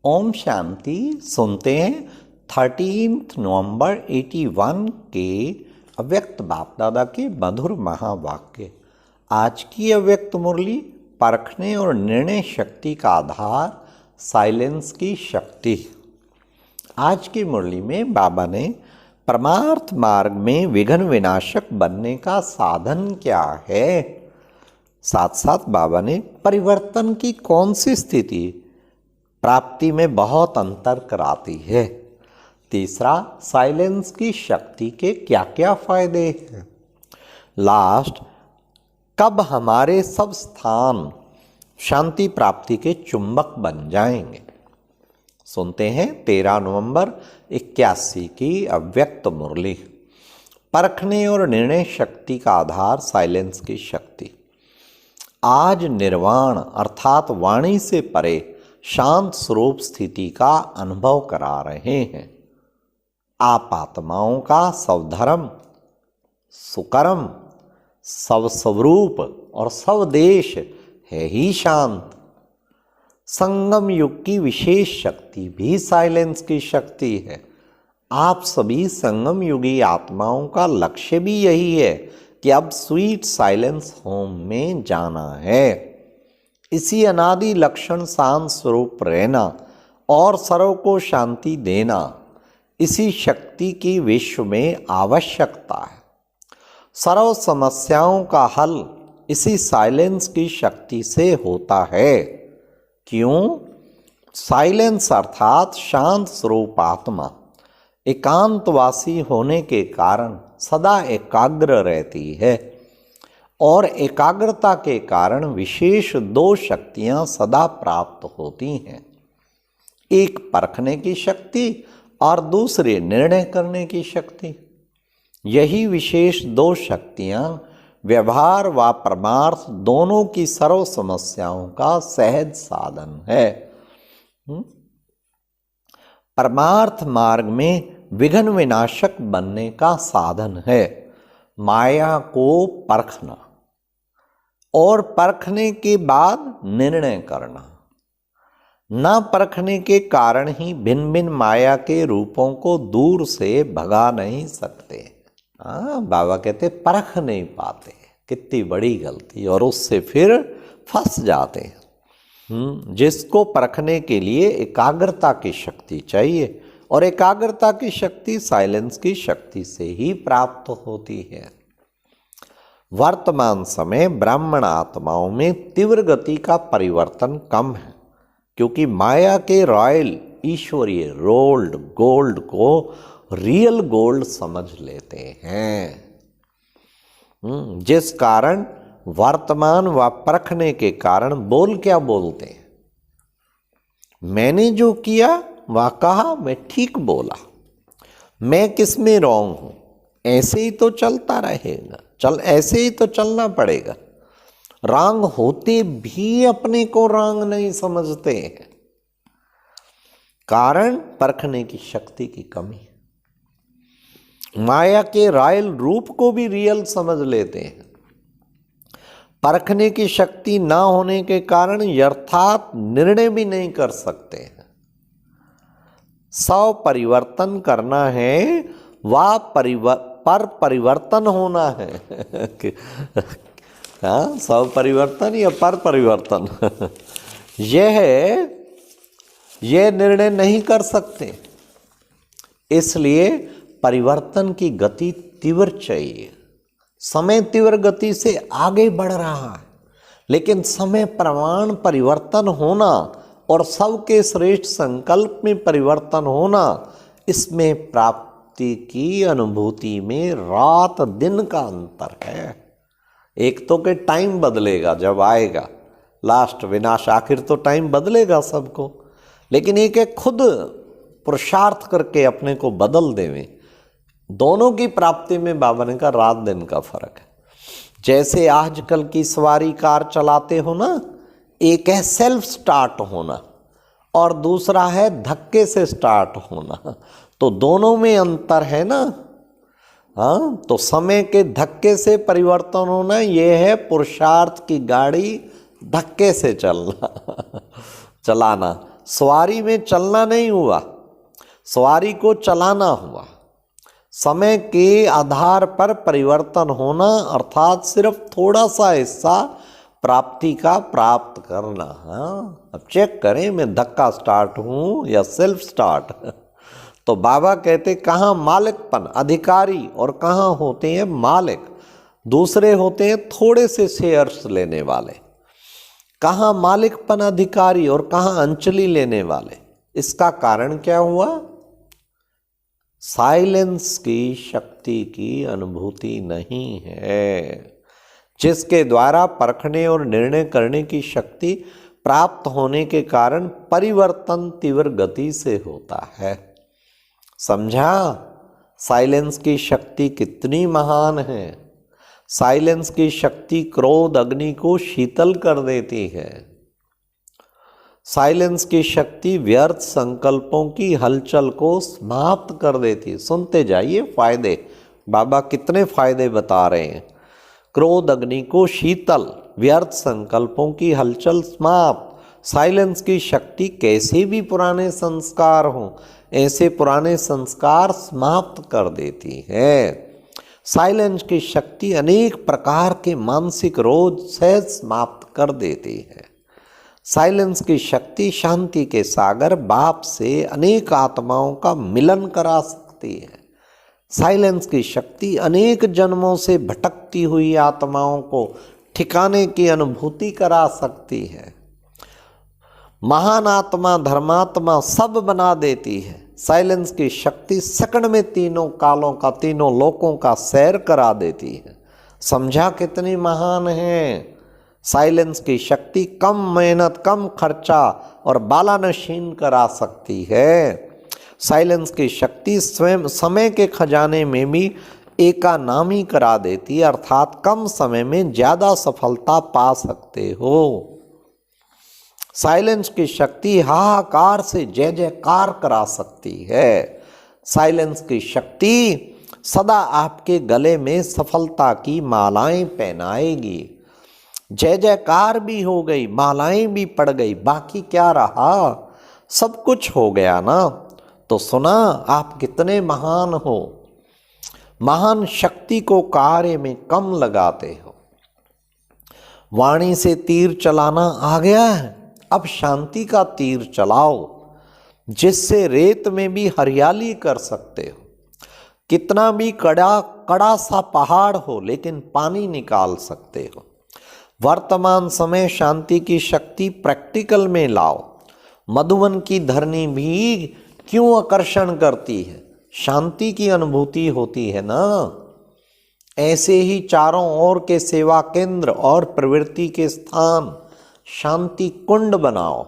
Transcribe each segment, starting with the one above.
ओम शांति। सुनते हैं 13 नवंबर 81 के अव्यक्त बाप दादा के मधुर महावाक्य। आज की अव्यक्त मुरली परखने और निर्णय शक्ति का आधार साइलेंस की शक्ति। आज की मुरली में बाबा ने परमार्थ मार्ग में विघ्न विनाशक बनने का साधन क्या है, साथ साथ बाबा ने परिवर्तन की कौन सी स्थिति प्राप्ति में बहुत अंतर कराती है। तीसरा, साइलेंस की शक्ति के क्या क्या फायदे हैं। लास्ट, कब हमारे सब स्थान शांति प्राप्ति के चुंबक बन जाएंगे। सुनते हैं 13 नवंबर 81 की अव्यक्त मुरली। परखने और निर्णय शक्ति का आधार साइलेंस की शक्ति। आज निर्वाण अर्थात वाणी से परे शांत स्वरूप स्थिति का अनुभव करा रहे हैं। आप आत्माओं का स्वधर्म, सुकर्म, स्वस्वरूप और स्वदेश है ही शांत। संगम युग की विशेष शक्ति भी साइलेंस की शक्ति है। आप सभी संगम युगी आत्माओं का लक्ष्य भी यही है कि अब स्वीट साइलेंस होम में जाना है। इसी अनादि लक्षण शांत स्वरूप रहना और सर्व को शांति देना, इसी शक्ति की विश्व में आवश्यकता है। सर्व समस्याओं का हल इसी साइलेंस की शक्ति से होता है। क्यों? साइलेंस अर्थात शांत स्वरूप आत्मा एकांतवासी होने के कारण सदा एकाग्र रहती है और एकाग्रता के कारण विशेष दो शक्तियां सदा प्राप्त होती हैं। एक परखने की शक्ति और दूसरी निर्णय करने की शक्ति। यही विशेष दो शक्तियां व्यवहार व परमार्थ दोनों की सर्व समस्याओं का सहज साधन है। परमार्थ मार्ग में विघ्न विनाशक बनने का साधन है माया को परखना और परखने के बाद निर्णय करना। न परखने के कारण ही भिन्न भिन्न माया के रूपों को दूर से भगा नहीं सकते। बाबा कहते परख नहीं पाते, कितनी बड़ी गलती, और उससे फिर फंस जाते हैं। जिसको परखने के लिए एकाग्रता की शक्ति चाहिए और एकाग्रता की शक्ति साइलेंस की शक्ति से ही प्राप्त होती है। वर्तमान समय ब्राह्मण आत्माओं में तीव्र गति का परिवर्तन कम है, क्योंकि माया के रॉयल ईश्वरीय रोल्ड गोल्ड को रियल गोल्ड समझ लेते हैं। जिस कारण वर्तमान व परखने के कारण बोल क्या बोलते हैं, मैंने जो किया वह कहा, मैं ठीक बोला, मैं किस में रॉन्ग हूं, ऐसे ही तो चलता रहेगा, ऐसे ही तो चलना पड़ेगा। रॉन्ग होते भी अपने को रॉन्ग नहीं समझते हैं, कारण परखने की शक्ति की कमी। माया के रॉयल रूप को भी रियल समझ लेते हैं। परखने की शक्ति ना होने के कारण यथार्थ निर्णय भी नहीं कर सकते हैं। सौ परिवर्तन करना है व परिवर्तन होना है। हाँ, सौ परिवर्तन या पर परिवर्तन यह निर्णय नहीं कर सकते। इसलिए परिवर्तन की गति तीव्र चाहिए। समय तीव्र गति से आगे बढ़ रहा है, लेकिन समय प्रमाण परिवर्तन होना और सबके श्रेष्ठ संकल्प में परिवर्तन होना, इसमें प्राप्ति की अनुभूति में रात दिन का अंतर है। एक तो के टाइम बदलेगा जब आएगा लास्ट विनाश, आखिर तो टाइम बदलेगा सबको, लेकिन एक एक खुद पुरुषार्थ करके अपने को बदल देवे। दोनों की प्राप्ति में बाबा ने कहा रात दिन का फर्क है। जैसे आजकल की सवारी कार चलाते हो ना, एक है सेल्फ स्टार्ट होना और दूसरा है धक्के से स्टार्ट होना, तो दोनों में अंतर है ना। हाँ, तो समय के धक्के से परिवर्तन होना, ये है पुरुषार्थ की गाड़ी धक्के से चलाना। सवारी में चलना नहीं हुआ, सवारी को चलाना हुआ। समय के आधार पर परिवर्तन होना अर्थात सिर्फ थोड़ा सा हिस्सा प्राप्ति का प्राप्त करना। हाँ, अब चेक करें मैं धक्का स्टार्ट हूँ या सेल्फ स्टार्ट। तो बाबा कहते कहाँ मालिकपन अधिकारी और कहाँ होते हैं मालिक, दूसरे होते हैं थोड़े से शेयर्स लेने वाले। कहाँ मालिकपन अधिकारी और कहाँ अंचली लेने वाले। इसका कारण क्या हुआ? साइलेंस की शक्ति की अनुभूति नहीं है, जिसके द्वारा परखने और निर्णय करने की शक्ति प्राप्त होने के कारण परिवर्तन तीव्र गति से होता है। समझा? साइलेंस की शक्ति कितनी महान है। साइलेंस की शक्ति क्रोध अग्नि को शीतल कर देती है। साइलेंस की शक्ति व्यर्थ संकल्पों की हलचल को समाप्त कर देती है। सुनते जाइए फायदे, बाबा कितने फायदे बता रहे हैं। क्रोध अग्नि को शीतल, व्यर्थ संकल्पों की हलचल समाप्त। साइलेंस की शक्ति कैसे भी पुराने संस्कार हों, ऐसे पुराने संस्कार समाप्त कर देती है। साइलेंस की शक्ति अनेक प्रकार के मानसिक रोग सहज समाप्त कर देती है। साइलेंस की शक्ति शांति के सागर बाप से अनेक आत्माओं का मिलन करा सकती है। साइलेंस की शक्ति अनेक जन्मों से भटकती हुई आत्माओं को ठिकाने की अनुभूति करा सकती है। महान आत्मा धर्मात्मा सब बना देती है। साइलेंस की शक्ति सेकंड में तीनों कालों का, तीनों लोकों का सैर करा देती है। समझा कितनी महान है। साइलेंस की शक्ति कम मेहनत, कम खर्चा और बालानशीन करा सकती है। साइलेंस की शक्ति स्वयं समय के खजाने में भी एकानामी करा देती है, अर्थात कम समय में ज़्यादा सफलता पा सकते हो। साइलेंस की शक्ति हाहाकार से जय जयकार करा सकती है। साइलेंस की शक्ति सदा आपके गले में सफलता की मालाएं पहनाएगी। जय जयकार भी हो गई, मालाएं भी पड़ गई, बाकी क्या रहा? सब कुछ हो गया ना। तो सुना आप कितने महान हो। महान शक्ति को कार्य में कम लगाते हो। वाणी से तीर चलाना आ गया है, अब शांति का तीर चलाओ, जिससे रेत में भी हरियाली कर सकते हो। कितना भी कड़ा सा पहाड़ हो, लेकिन पानी निकाल सकते हो। वर्तमान समय शांति की शक्ति प्रैक्टिकल में लाओ। मधुवन की धरनी भी क्यों आकर्षण करती है? शांति की अनुभूति होती है ना। ऐसे ही चारों ओर के सेवा केंद्र और प्रवृत्ति के स्थान शांति कुंड बनाओ,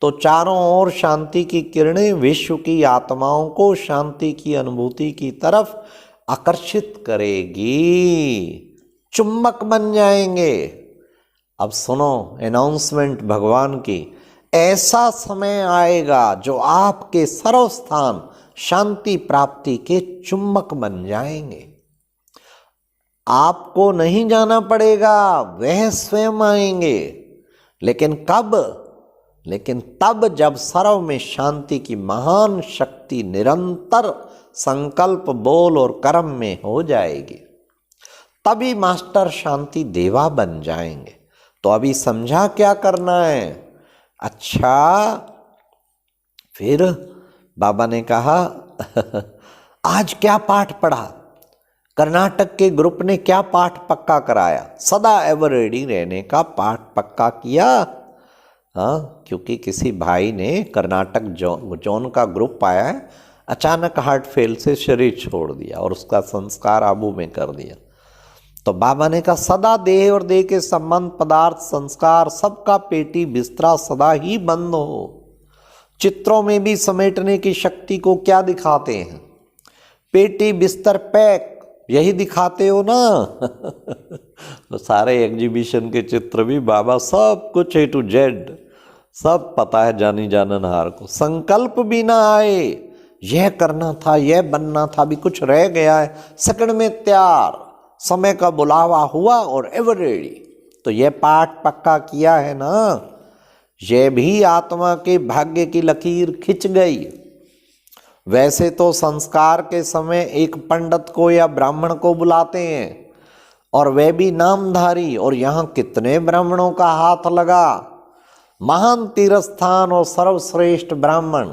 तो चारों ओर शांति की किरणें विश्व की आत्माओं को शांति की अनुभूति की तरफ आकर्षित करेगी, चुम्बक बन जाएंगे। अब सुनो अनाउंसमेंट भगवान की, ऐसा समय आएगा जो आपके सर्वस्थान शांति प्राप्ति के चुम्बक बन जाएंगे। आपको नहीं जाना पड़ेगा, वह स्वयं आएंगे। लेकिन कब? लेकिन तब जब सर्व में शांति की महान शक्ति निरंतर संकल्प, बोल और कर्म में हो जाएगी, तभी मास्टर शांति देवा बन जाएंगे। तो अभी समझा क्या करना है? अच्छा, फिर बाबा ने कहा आज क्या पाठ पढ़ा? कर्नाटक के ग्रुप ने क्या पाठ पक्का कराया? सदा एवर रेडी रहने का पाठ पक्का किया। हाँ, क्योंकि किसी भाई ने कर्नाटक जोन का ग्रुप पाया है, अचानक हार्ट फेल से शरीर छोड़ दिया और उसका संस्कार आबू में कर दिया। तो बाबा ने कहा सदा देह और देह के संबंध, पदार्थ, संस्कार सबका पेटी बिस्तरा सदा ही बंद हो। चित्रों में भी समेटने की शक्ति को क्या दिखाते हैं? पेटी बिस्तर पैक, यही दिखाते हो ना। तो सारे एग्जीबिशन के चित्र भी बाबा सब कुछ A to Z सब पता है जानी जाननहार को। संकल्प भी ना आए, यह करना था, यह बनना था, अभी कुछ रह गया है, सेकंड में तैयार, समय का बुलावा हुआ और एवर रेडी। तो यह पाठ पक्का किया है ना। ये भी आत्मा के भाग्य की लकीर खिंच गई। वैसे तो संस्कार के समय एक पंडित को या ब्राह्मण को बुलाते हैं, और वह भी नामधारी, और यहाँ कितने ब्राह्मणों का हाथ लगा। महान तीर्थस्थान और सर्वश्रेष्ठ ब्राह्मण,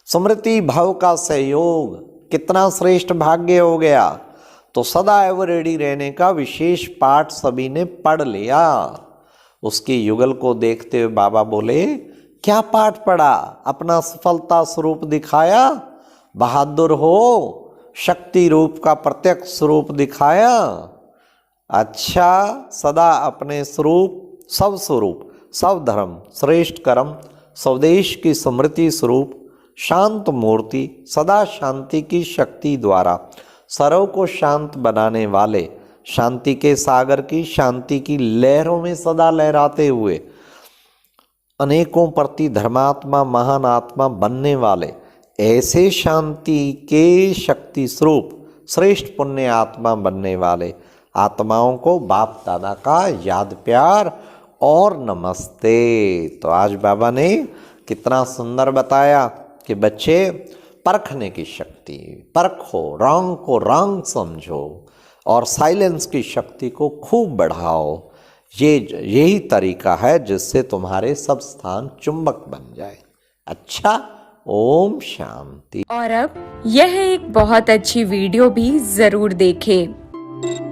स्मृति भाव का सहयोग, कितना श्रेष्ठ भाग्य हो गया। तो सदा एवर रेडी रहने का विशेष पाठ सभी ने पढ़ लिया। उसके युगल को देखते हुए बाबा बोले, क्या पाठ पढ़ा? अपना सफलता स्वरूप दिखाया, बहादुर हो, शक्ति रूप का प्रत्यक्ष स्वरूप दिखाया। अच्छा, सदा अपने स्वरूप, सब धर्म, श्रेष्ठ कर्म, स्वदेश की स्मृति स्वरूप, शांत मूर्ति, सदा शांति की शक्ति द्वारा सर्व को शांत बनाने वाले, शांति के सागर की, शांति की लहरों में सदा लहराते हुए अनेकों प्रति धर्मात्मा, महान आत्मा बनने वाले, ऐसे शांति के शक्ति स्वरूप श्रेष्ठ पुण्य आत्मा बनने वाले आत्माओं को बाप दादा का याद प्यार और नमस्ते। तो आज बाबा ने कितना सुंदर बताया कि बच्चे, परखने की शक्ति, परखो, रॉन्ग को रॉन्ग समझो और साइलेंस की शक्ति को खूब बढ़ाओ। यही तरीका है जिससे तुम्हारे सब स्थान चुंबक बन जाए। अच्छा, ओम शांति। और अब यह एक बहुत अच्छी वीडियो भी जरूर देखें।